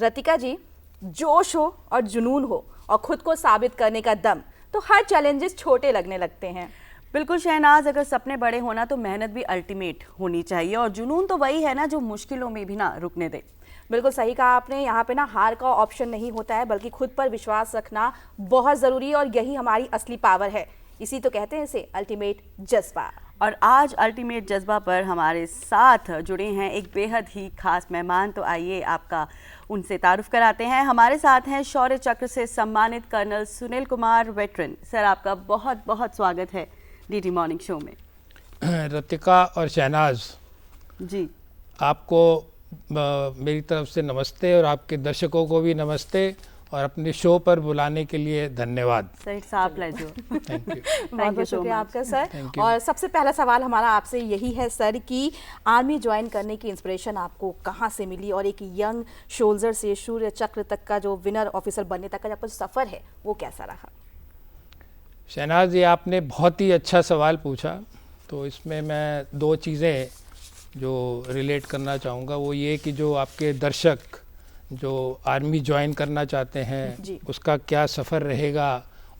रतिका जी, जोश हो और जुनून हो और खुद को साबित करने का दम, तो हर चैलेंजेस छोटे लगने लगते हैं। बिल्कुल शहनाज, अगर सपने बड़े होना तो मेहनत भी अल्टीमेट होनी चाहिए, और जुनून तो वही है ना जो मुश्किलों में भी ना रुकने दे। बिल्कुल सही कहा आपने। यहाँ पे ना हार का ऑप्शन नहीं होता है, बल्कि खुद पर विश्वास रखना बहुत ज़रूरी है, और यही हमारी असली पावर है। इसी तो कहते हैं इसे अल्टीमेट जज्बा। और आज अल्टीमेट जज्बा पर हमारे साथ जुड़े हैं एक बेहद ही खास मेहमान। तो आइए आपका उनसे तारुफ कराते हैं। हमारे साथ हैं शौर्य चक्र से सम्मानित colonel Sunil Kumar, veteran. Sir, आपका बहुत बहुत स्वागत है डीडी मॉर्निंग शो में। रतिका और शहनाज जी, आपको मेरी तरफ से नमस्ते, और आपके दर्शकों को भी नमस्ते, और अपने शो पर बुलाने के लिए धन्यवाद। Sir, it's our pleasure. Thank you. बहुत बहुत शुक्रिया आपका सर। और सबसे पहला सवाल हमारा आपसे यही है सर कि आर्मी ज्वाइन करने की इंस्पिरेशन आपको कहाँ से मिली, और एक यंग सोल्जर से शौर्य चक्र तक का जो विनर ऑफिसर बनने तक का जो आपका सफ़र है वो कैसा रहा? शहनाज, ये आपने बहुत ही अच्छा सवाल पूछा। तो इसमें मैं दो चीज़ें जो रिलेट करना चाहूँगा, वो ये कि जो आपके दर्शक जो आर्मी ज्वाइन करना चाहते हैं उसका क्या सफ़र रहेगा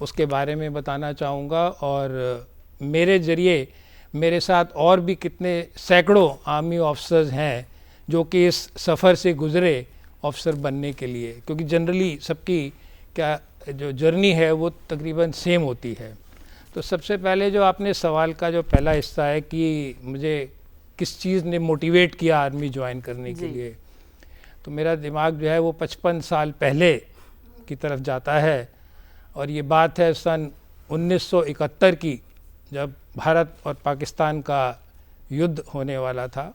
उसके बारे में बताना चाहूँगा, और मेरे ज़रिए मेरे साथ और भी कितने सैकड़ों आर्मी ऑफिसर्स हैं जो कि इस सफ़र से गुज़रे ऑफिसर बनने के लिए, क्योंकि जनरली सबकी क्या जो जर्नी है वो तकरीबन सेम होती है। तो सबसे पहले जो आपने सवाल का जो पहला हिस्सा है कि मुझे किस चीज़ ने मोटिवेट किया आर्मी ज्वाइन करने के लिए, तो मेरा दिमाग जो है वो 55 साल पहले की तरफ जाता है। और ये बात है सन 1971 की, जब भारत और पाकिस्तान का युद्ध होने वाला था।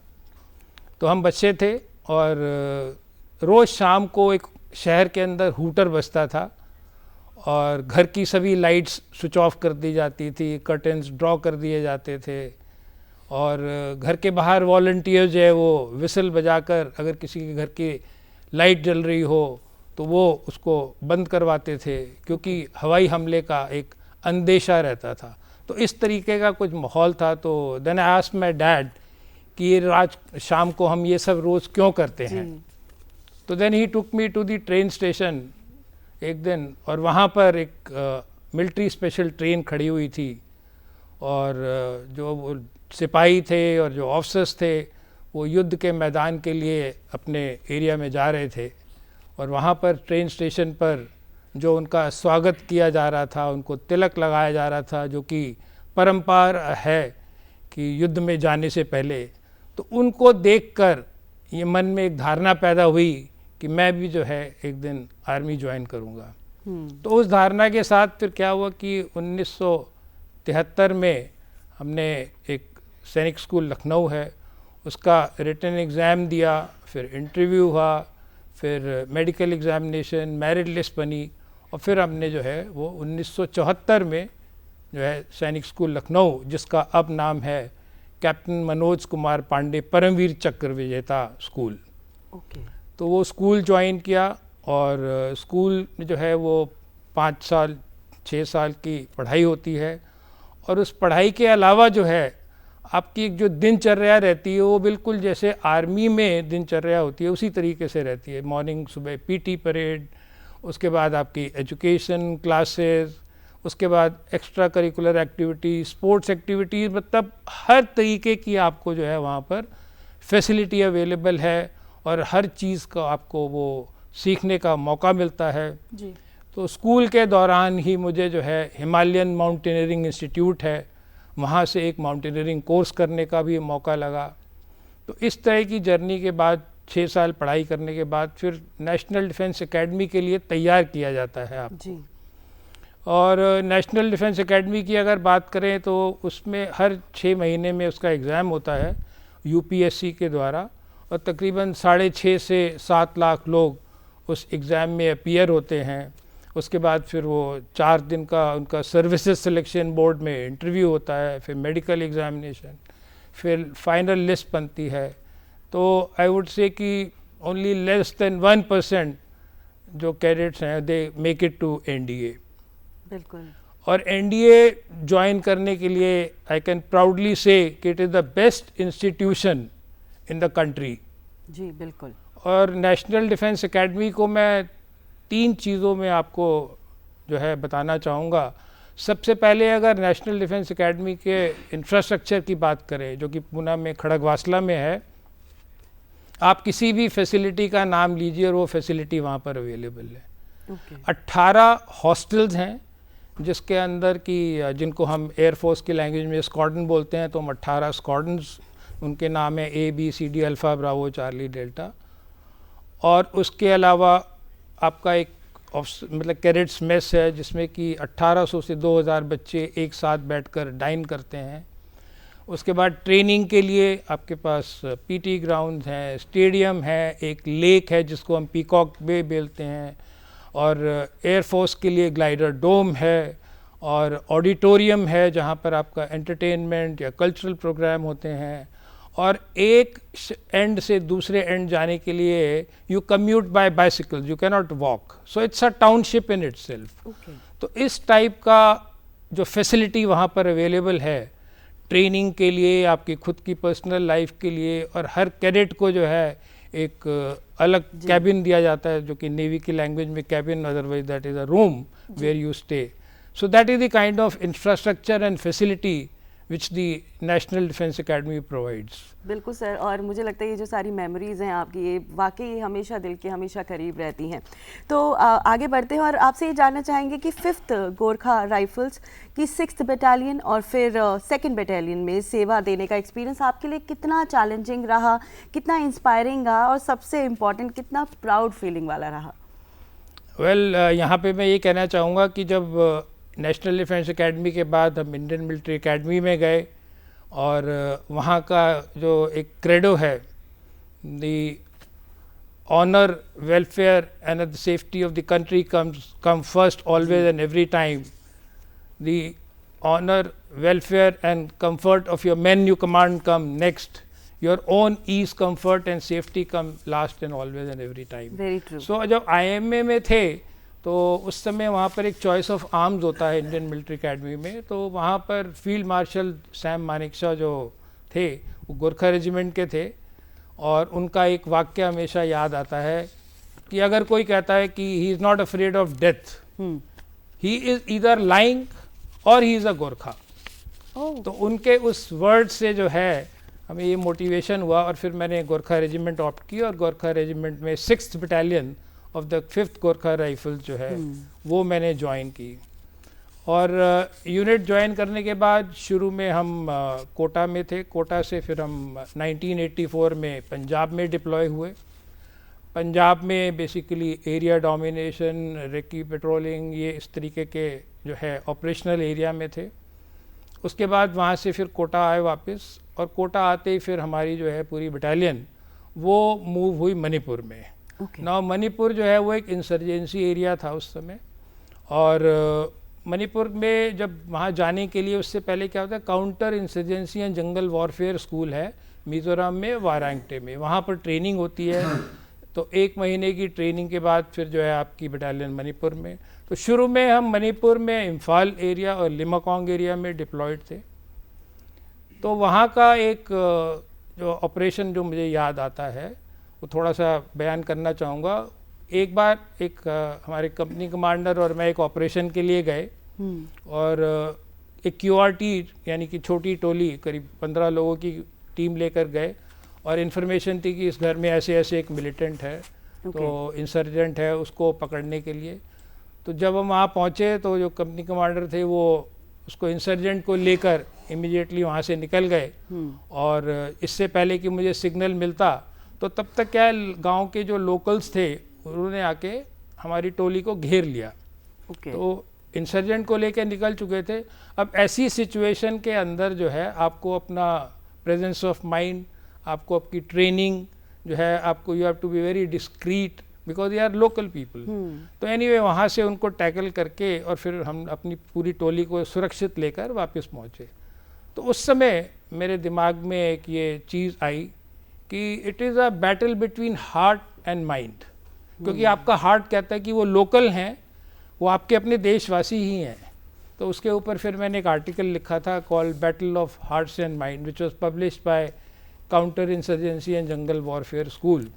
तो हम बच्चे थे, और रोज़ शाम को एक शहर के अंदर हूटर बजता था, और घर की सभी लाइट्स स्विच ऑफ कर दी जाती थी, कर्टन्स ड्रॉ कर दिए जाते थे, और घर के बाहर वॉलंटियर जो है वो विसल बजाकर अगर किसी के घर की लाइट जल रही हो तो वो उसको बंद करवाते थे, क्योंकि हवाई हमले का एक अंदेशा रहता था। तो इस तरीके का कुछ माहौल था। तो then I asked my dad कि ये रात शाम को हम ये सब रोज़ क्यों करते हैं। तो then he took me to the train station एक दिन, और वहाँ पर एक मिलिट्री स्पेशल ट्रेन खड़ी हुई थी, और जो वो सिपाही थे और जो ऑफिसर्स थे वो युद्ध के मैदान के लिए अपने एरिया में जा रहे थे। और वहाँ पर ट्रेन स्टेशन पर जो उनका स्वागत किया जा रहा था, उनको तिलक लगाया जा रहा था, जो कि परंपरा है कि युद्ध में जाने से पहले। तो उनको देखकर ये मन में एक धारणा पैदा हुई कि मैं भी जो है एक दिन आर्मी ज्वाइन करूँगा। तो उस धारणा के साथ फिर क्या हुआ कि 1973 में हमने एक सैनिक स्कूल लखनऊ है उसका रिटन एग्ज़ाम दिया, फिर इंटरव्यू हुआ, फिर मेडिकल एग्ज़ामिनेशन, मेरिट लिस्ट बनी, और फिर हमने जो है वो 1974 में जो है सैनिक स्कूल लखनऊ, जिसका अब नाम है कैप्टन मनोज कुमार पांडे परमवीर चक्र विजेता स्कूल, तो वो स्कूल ज्वाइन किया। और स्कूल में जो है वो 5 साल 6 साल की पढ़ाई होती है, और उस पढ़ाई के अलावा जो है आपकी एक जो दिनचर्या रहती है वो बिल्कुल जैसे आर्मी में दिनचर्या होती है उसी तरीके से रहती है। मॉर्निंग सुबह पीटी परेड, उसके बाद आपकी एजुकेशन क्लासेस, उसके बाद extra curricular activity, sports activities, मतलब हर तरीके की आपको जो है वहाँ पर फैसिलिटी अवेलेबल है, और हर चीज़ का आपको वो सीखने का मौका मिलता है जी। तो स्कूल के दौरान ही मुझे जो है हिमालयन माउंटेनियरिंग इंस्टीट्यूट है, वहाँ से एक माउंटेनियरिंग कोर्स करने का भी मौका लगा। तो इस तरह की जर्नी के बाद 6 साल पढ़ाई करने के बाद फिर नेशनल डिफेंस एकेडमी के लिए तैयार किया जाता है आपको जी। और नेशनल डिफेंस एकेडमी की अगर बात करें तो उसमें हर 6 महीने में उसका एग्ज़ाम होता है यूपीएससी के द्वारा, और तकरीबन 6.5 से 7 लाख लोग उस एग्ज़ाम में अपीयर होते हैं। उसके बाद फिर वो 4 दिन का उनका सर्विसेज सिलेक्शन बोर्ड में इंटरव्यू होता है, फिर मेडिकल एग्ज़ामिनेशन, फिर फाइनल लिस्ट बनती है। तो आई वुड से कि ओनली लेस देन 1% जो कैडेट्स हैं they make it to NDA. बिल्कुल। और एनडीए ज्वाइन करने के लिए आई कैन प्राउडली से कि it is the best institution in the country. जी बिल्कुल। और नेशनल डिफेंस एकेडमी को मैं 3 चीज़ों में आपको जो है बताना चाहूँगा। सबसे पहले अगर नेशनल डिफेंस एकेडमी के इंफ्रास्ट्रक्चर की बात करें, जो कि पूना में खड़गवासला में है, आप किसी भी फैसिलिटी का नाम लीजिए और वो फैसिलिटी वहाँ पर अवेलेबल है। 18 हॉस्टल्स हैं जिसके अंदर की जिनको हम एयरफोर्स की लैंग्वेज में स्क्वाड्रन बोलते हैं, तो हम 18 स्क्वाड्रन्स, उनके नाम है ABCD alpha Bravo Charlie delta. और उसके अलावा आपका एक मतलब कैडेट्स मेस है जिसमें कि 1800 से 2000 बच्चे एक साथ बैठकर डाइन करते हैं। उसके बाद ट्रेनिंग के लिए आपके पास PT ग्राउंड हैं, स्टेडियम है, एक लेक है जिसको हम पीकॉक बे बोलते हैं, और एयरफोर्स के लिए ग्लाइडर डोम है, और ऑडिटोरियम है जहाँ पर आपका एंटरटेनमेंट या कल्चरल प्रोग्राम होते हैं। और एक एंड से दूसरे एंड जाने के लिए you commute by bicycle, you can not walk, so it's a township in itself. तो इस टाइप का जो फैसिलिटी वहाँ पर अवेलेबल है ट्रेनिंग के लिए, आपकी खुद की पर्सनल लाइफ के लिए, और हर कैडेट को जो है एक अलग कैबिन दिया जाता है, जो कि नेवी की लैंग्वेज में cabin, otherwise that is a room where you stay. So that is the kind of infrastructure and facility which the National Defence Academy provides. बिल्कुल सर, और मुझे लगता है ये जो सारी मेमोरीज़ हैं आपकी, ये वाकई हमेशा दिल के हमेशा करीब रहती हैं। तो आगे बढ़ते हैं और आपसे ये जानना चाहेंगे कि 5th गोरखा राइफल्स की 6th बटालियन और फिर 2nd बटालियन में सेवा देने का एक्सपीरियंस आपके लिए कितना चैलेंजिंग रहा, कितना इंस्पायरिंग रहा, और सबसे इम्पॉर्टेंट कितना प्राउड फीलिंग वाला रहा? वेल, यहाँ पे मैं ये कहना चाहूँगा कि जब नेशनल डिफेंस एकेडमी के बाद हम इंडियन मिलिट्री एकेडमी में गए, और वहाँ का जो एक क्रेडो है, the honour, welfare and the safety of the country come first always and every time, the honour, welfare and comfort of your men you command come next, your own ease, comfort and safety come last and always and every time. Very true. So जब IMA में थे तो उस समय वहाँ पर एक choice of arms होता है इंडियन मिलिट्री एकेडमी में, तो वहाँ पर फील्ड मार्शल सैम मानेकशॉ जो थे वो गोरखा रेजिमेंट के थे, और उनका एक वाक्य हमेशा याद आता है कि अगर कोई कहता है कि he is not afraid of death, he is either lying और ही इज़ अ गोरखा। तो उनके उस वर्ड से जो है हमें ये मोटिवेशन हुआ, और फिर मैंने गोरखा रेजिमेंट ऑप्ट की, और गोरखा रेजिमेंट में 6th battalion of the 5th Gorkha rifles जो है वो मैंने ज्वाइन की। और यूनिट ज्वाइन करने के बाद शुरू में हम कोटा में थे, कोटा से फिर हम 1984 में पंजाब में डिप्लॉय हुए। पंजाब में basically area domination, recce patrolling, ये इस तरीके के जो है ऑपरेशनल एरिया में थे। उसके बाद वहाँ से फिर कोटा आए वापस, और कोटा आते ही फिर हमारी जो है पूरी बटालियन वो मूव हुई मणिपुर में। नाउ मणिपुर जो है वो एक इंसर्जेंसी एरिया था उस समय, और मणिपुर में जब वहाँ जाने के लिए उससे पहले क्या होता है, counter insurgency and jungle warfare school है मिज़ोरम में, वारांगटे में, वहाँ पर ट्रेनिंग होती है। तो 1 महीने की ट्रेनिंग के बाद फिर जो है आपकी बटालियन मणिपुर में। तो शुरू में हम मणिपुर में इम्फाल एरिया और लिमाकोंग एरिया में डिप्लॉयड थे। तो वहाँ का एक जो ऑपरेशन जो मुझे याद आता है वो थोड़ा सा बयान करना चाहूँगा। एक बार एक हमारे कंपनी कमांडर और मैं एक ऑपरेशन के लिए गए, और एक QRT यानी कि छोटी टोली करीब 15 लोगों की टीम लेकर गए, और इन्फॉर्मेशन थी कि इस घर में ऐसे ऐसे एक मिलिटेंट है, तो इंसर्जेंट है, उसको पकड़ने के लिए। तो जब हम वहाँ पहुँचे तो जो कंपनी कमांडर थे वो उसको इंसर्जेंट को लेकर इमीडिएटली वहाँ से निकल गए, और इससे पहले कि मुझे सिग्नल मिलता तो तब तक क्या गांव के जो लोकल्स थे उन्होंने आके हमारी टोली को घेर लिया। तो इंसर्जेंट को लेकर निकल चुके थे। अब ऐसी सिचुएशन के अंदर जो है आपको अपना प्रेजेंस ऑफ माइंड, आपको आपकी ट्रेनिंग जो है, आपको you have to be very discreet because they are local people. तो एनीवे वहाँ से उनको टैकल करके और फिर हम अपनी पूरी टोली को सुरक्षित लेकर वापस पहुँचे। तो उस समय मेरे दिमाग में एक ये चीज़ आई कि it is a battle between heart and mind, क्योंकि आपका हार्ट कहता है कि वो लोकल हैं, वो आपके अपने देशवासी ही हैं। तो उसके ऊपर फिर मैंने एक आर्टिकल लिखा था called battle of hearts and mind, which was published by counter insurgency and jungle warfare school.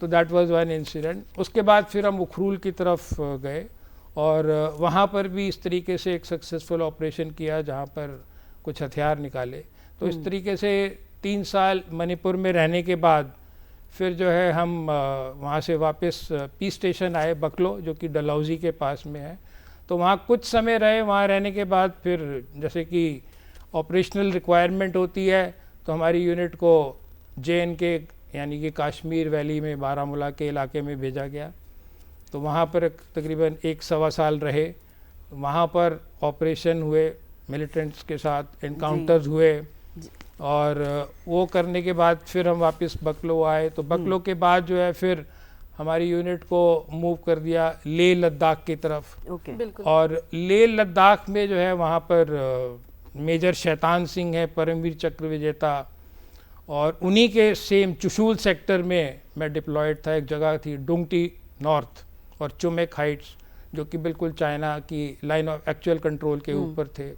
तो दैट वाज वन इंसिडेंट। उसके बाद फिर हम उखरूल की तरफ गए और वहाँ पर भी इस तरीके से एक सक्सेसफुल ऑपरेशन किया जहाँ पर कुछ हथियार निकाले। तो इस तरीके से 3 साल मणिपुर में रहने के बाद फिर जो है हम वहाँ से वापस पीस स्टेशन आए बकलो, जो कि डलहौजी के पास में है। तो वहाँ कुछ समय रहे। वहाँ रहने के बाद फिर जैसे कि ऑपरेशनल रिक्वायरमेंट होती है तो हमारी यूनिट को JNK यानी कि कश्मीर वैली में बारामूला के इलाके में भेजा गया। तो वहाँ पर तकरीबन 1-1.25 साल रहे। वहाँ पर ऑपरेशन हुए, मिलिटेंट्स के साथ एनकाउंटर्स हुए और वो करने के बाद फिर हम वापस बकलो आए। तो बकलो के बाद जो है फिर हमारी यूनिट को मूव कर दिया लेह लद्दाख की तरफ। ओके। और लेह लद्दाख में जो है वहाँ पर मेजर शैतान सिंह है, परमवीर चक्र विजेता, और उन्हीं के सेम चुशूल सेक्टर में मैं डिप्लॉयड था। एक जगह थी डुंगटी नॉर्थ और चुमेक हाइट्स, जो कि बिल्कुल चाइना की लाइन ऑफ एक्चुअल कंट्रोल के ऊपर थे।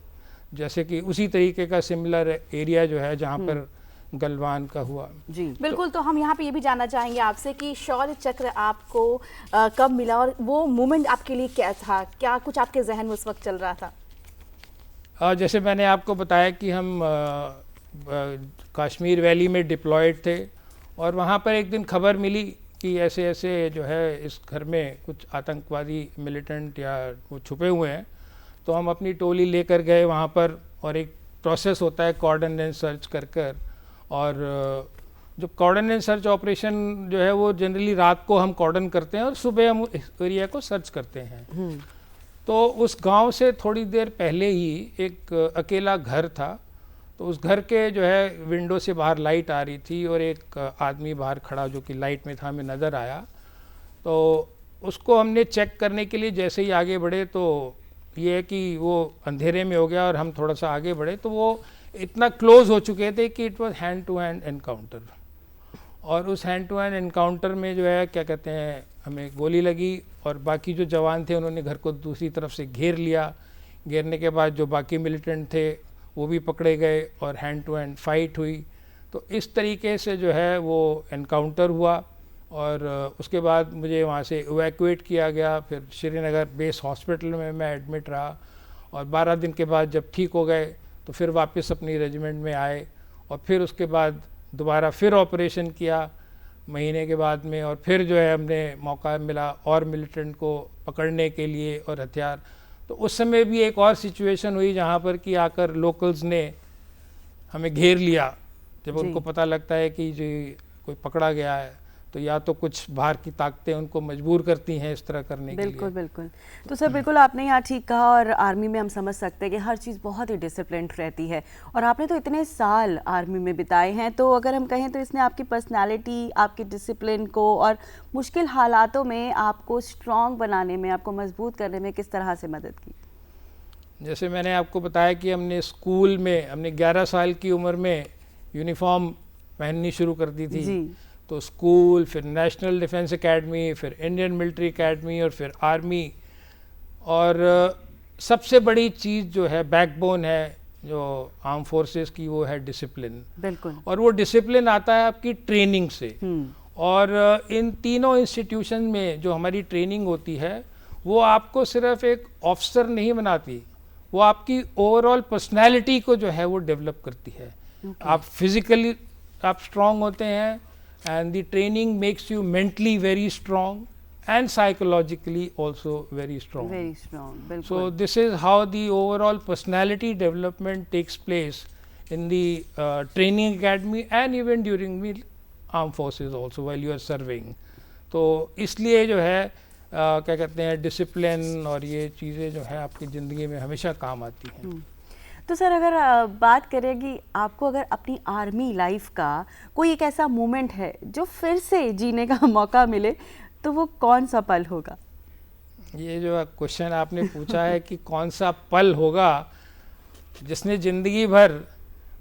जैसे कि उसी तरीके का सिमिलर एरिया जो है जहाँ पर गलवान का हुआ। जी बिल्कुल। तो हम यहाँ पे ये भी जानना चाहेंगे आपसे कि शौर्य चक्र आपको कब मिला और वो मोमेंट आपके लिए क्या था, क्या कुछ आपके जहन में उस वक्त चल रहा था? जैसे मैंने आपको बताया कि हम कश्मीर वैली में डिप्लॉयड थे और वहाँ पर एक दिन खबर मिली कि ऐसे ऐसे जो है इस घर में कुछ आतंकवादी मिलिटेंट या वो छुपे हुए हैं। तो हम अपनी टोली लेकर गए वहाँ पर और एक प्रोसेस होता है कॉर्डन एंड सर्च कर और जो कॉर्डन एंड सर्च ऑपरेशन जो है वो जनरली रात को हम कॉर्डन करते हैं और सुबह हम इस एरिया को सर्च करते हैं। तो उस गांव से थोड़ी देर पहले ही एक अकेला घर था। तो उस घर के जो है विंडो से बाहर लाइट आ रही थी और एक आदमी बाहर खड़ा जो कि लाइट में था हमें नज़र आया। तो उसको हमने चेक करने के लिए जैसे ही आगे बढ़े तो ये है कि वो अंधेरे में हो गया और हम थोड़ा सा आगे बढ़े तो वो इतना क्लोज हो चुके थे कि it was hand to hand encounter. और उस हैंड टू हैंड एनकाउंटर में जो है क्या कहते हैं हमें गोली लगी और बाकी जो जवान थे उन्होंने घर को दूसरी तरफ से घेर लिया। घेरने के बाद जो बाकी मिलिटेंट थे वो भी पकड़े गए और हैंड टू हैंड फाइट हुई। तो इस तरीके से जो है वो एनकाउंटर हुआ और उसके बाद मुझे वहाँ से इवैक्यूएट किया गया। फिर श्रीनगर बेस हॉस्पिटल में मैं एडमिट रहा और 12 दिन के बाद जब ठीक हो गए तो फिर वापस अपनी रेजिमेंट में आए और फिर उसके बाद दोबारा फिर ऑपरेशन किया महीने के बाद में। और फिर जो है हमने मौका मिला और मिलिटेंट को पकड़ने के लिए और हथियार। तो उस समय भी एक और सिचुएशन हुई जहाँ पर कि आकर लोकल्स ने हमें घेर लिया। जब उनको पता लगता है कि जो कोई पकड़ा गया है तो या तो कुछ बाहर की ताकतें उनको मजबूर करती हैं इस तरह करने के लिए। बिल्कुल बिल्कुल। तो सर बिल्कुल आपने यहाँ ठीक कहा और आर्मी में हम समझ सकते हैं कि हर चीज़ बहुत ही डिसिप्लिन्ड रहती है और आपने तो इतने साल आर्मी में बिताए हैं। तो अगर हम कहें तो इसने आपकी पर्सनालिटी, आपकी डिसिप्लिन को और मुश्किल हालातों में आपको स्ट्रॉन्ग बनाने में, आपको मजबूत करने में किस तरह से मदद की? जैसे मैंने आपको बताया कि हमने स्कूल में हमने 11 साल की उम्र में यूनिफॉर्म पहननी शुरू कर दी थी। जी। तो स्कूल, फिर नेशनल डिफेंस एकेडमी, फिर इंडियन मिलिट्री एकेडमी और फिर आर्मी। और सबसे बड़ी चीज़ जो है बैकबोन है जो आर्म फोर्सेस की वो है डिसिप्लिन। बिल्कुल। और वो डिसिप्लिन आता है आपकी ट्रेनिंग से। और इन तीनों इंस्टीट्यूशन में जो हमारी ट्रेनिंग होती है वो आपको सिर्फ एक ऑफिसर नहीं बनाती, वो आपकी ओवरऑल पर्सनैलिटी को जो है वो डेवलप करती है। आप फिजिकली आप स्ट्रांग होते हैं and the training makes you mentally very strong and psychologically also very strong. Very strong, बिल्कुल। So this is how the overall personality development takes place in the training academy and even during the armed forces also while you are serving. तो इसलिए जो है क्या कहते हैं discipline और ये चीज़ें जो है आपकी ज़िंदगी में हमेशा काम आती हैं। तो सर अगर बात करें कि आपको अगर अपनी आर्मी लाइफ का कोई एक ऐसा मोमेंट है जो फिर से जीने का मौका मिले तो वो कौन सा पल होगा? ये जो क्वेश्चन आपने पूछा है कि कौन सा पल होगा, जिसने ज़िंदगी भर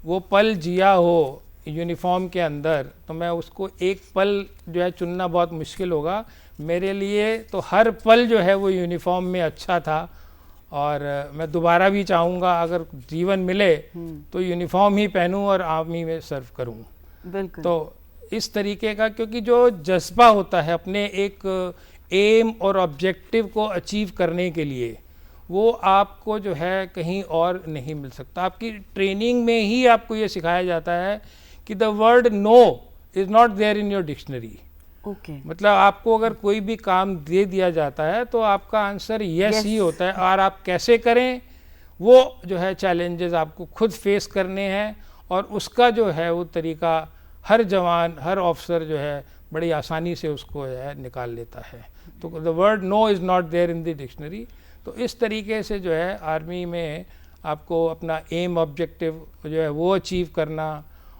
वो पल जिया हो यूनिफॉर्म के अंदर, तो मैं उसको एक पल जो है चुनना बहुत मुश्किल होगा। मेरे लिए तो हर पल जो है वो यूनिफॉर्म में अच्छा था और मैं दोबारा भी चाहूँगा अगर जीवन मिले तो यूनिफॉर्म ही पहनूं और आर्मी में सर्व करूं। बिल्कुल। तो इस तरीके का, क्योंकि जो जज्बा होता है अपने एक एम और ऑब्जेक्टिव को अचीव करने के लिए, वो आपको जो है कहीं और नहीं मिल सकता। आपकी ट्रेनिंग में ही आपको ये सिखाया जाता है कि the word no is not there in your dictionary. Okay, मतलब आपको अगर कोई भी काम दे दिया जाता है तो आपका आंसर यस ही होता है, और आप कैसे करें वो जो है चैलेंजेस आपको खुद फेस करने हैं, और उसका जो है वो तरीका हर जवान, हर ऑफिसर जो है बड़ी आसानी से उसको जो है निकाल लेता है। तो the word no is not there in the dictionary. तो इस तरीके से जो है आर्मी में आपको अपना एम ऑब्जेक्टिव जो है वो अचीव करना,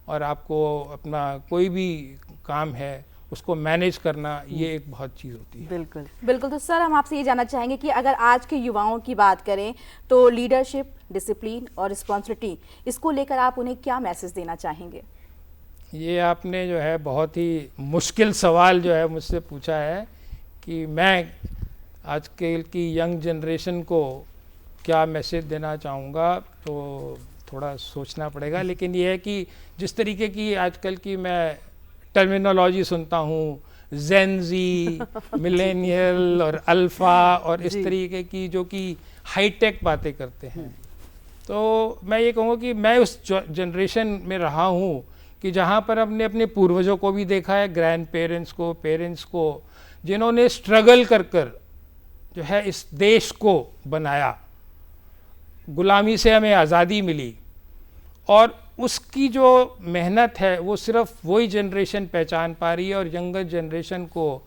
और आपको अपना कोई भी काम है उसको मैनेज करना, ये एक बहुत चीज़ होती है। बिल्कुल बिल्कुल। तो सर हम आपसे ये जानना चाहेंगे कि अगर आज के युवाओं की बात करें तो लीडरशिप, डिसिप्लिन और रिस्पॉन्सिबिलिटी, इसको लेकर आप उन्हें क्या मैसेज देना चाहेंगे? ये आपने जो है बहुत ही मुश्किल सवाल जो है मुझसे पूछा है कि मैं आजकल की यंग जनरेशन को क्या मैसेज देना चाहूँगा, तो थोड़ा सोचना पड़ेगा। लेकिन ये है कि जिस तरीके की आजकल की मैं टर्मिनोलॉजी सुनता हूँ, जेनजी, मिलेनियल और अल्फ़ा और इस तरीके की जो कि हाईटेक बातें करते हैं, तो मैं ये कहूँगा कि मैं उस जनरेशन में रहा हूँ कि जहाँ पर हमने अपने पूर्वजों को भी देखा है, ग्रैंड पेरेंट्स को, पेरेंट्स को, जिन्होंने स्ट्रगल कर कर जो है इस देश को बनाया, गुलामी से हमें आज़ादी मिली, और उसकी जो मेहनत है वो सिर्फ वही जनरेशन पहचान पा रही है, और यंगर जनरेशन को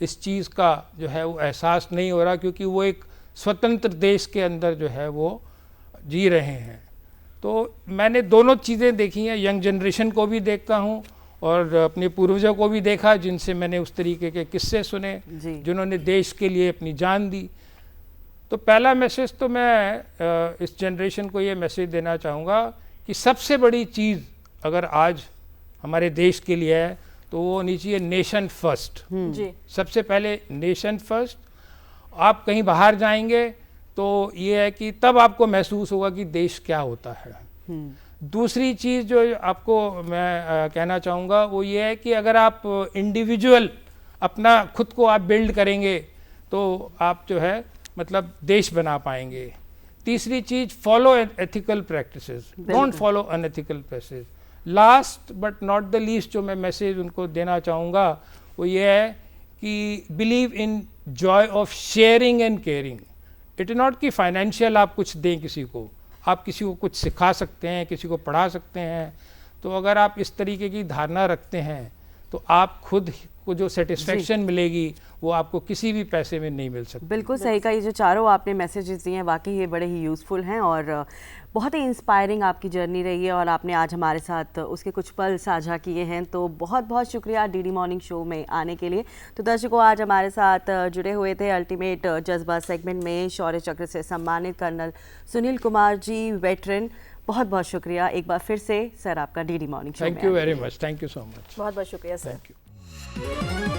इस चीज़ का जो है वो एहसास नहीं हो रहा, क्योंकि वो एक स्वतंत्र देश के अंदर जो है वो जी रहे हैं। तो मैंने दोनों चीज़ें देखी हैं, यंग जनरेशन को भी देखता हूँ और अपने पूर्वजों को भी देखा जिनसे मैंने उस तरीके के किस्से सुने, जिन्होंने देश के लिए अपनी जान दी। तो पहला मैसेज तो मैं इस जनरेशन को ये मैसेज देना चाहूँगा कि सबसे बड़ी चीज़ अगर आज हमारे देश के लिए है तो वो होनी चाहिए नेशन फर्स्ट। जी, सबसे पहले नेशन फर्स्ट। आप कहीं बाहर जाएंगे तो ये है कि तब आपको महसूस होगा कि देश क्या होता है। दूसरी चीज़ जो आपको मैं कहना चाहूँगा वो ये है कि अगर आप इंडिविजुअल अपना खुद को आप बिल्ड करेंगे तो आप जो है मतलब देश बना पाएंगे। तीसरी चीज़, follow ethical practices, don't follow unethical practices. Last but not the least जो मैं मैसेज उनको देना चाहूँगा वो ये है कि believe in joy of sharing and caring. It is not कि फाइनेंशियल आप कुछ दें किसी को, आप किसी को कुछ सिखा सकते हैं, किसी को पढ़ा सकते हैं। तो अगर आप इस तरीके की धारणा रखते हैं तो आप खुद को जो सेटिस्फेक्शन मिलेगी वो आपको किसी भी पैसे में नहीं मिल सकती। बिल्कुल सही कहा। ये जो चारों आपने मैसेजेस दिए हैं वाकई ये बड़े ही यूज़फुल हैं और बहुत ही इंस्पायरिंग आपकी जर्नी रही है, और आपने आज हमारे साथ उसके कुछ पल साझा किए हैं। तो बहुत बहुत शुक्रिया डीडी मॉर्निंग शो में आने के लिए। तो दर्शकों, आज हमारे साथ जुड़े हुए थे अल्टीमेट जज्बा सेगमेंट में शौर्य चक्र से सम्मानित कर्नल सुनील कुमार जी, वेटरन। बहुत बहुत शुक्रिया एक बार फिर से सर आपका डीडी मॉर्निंग शो में। Thank you very much, thank you so much. बहुत बहुत शुक्रिया सर। Thank you.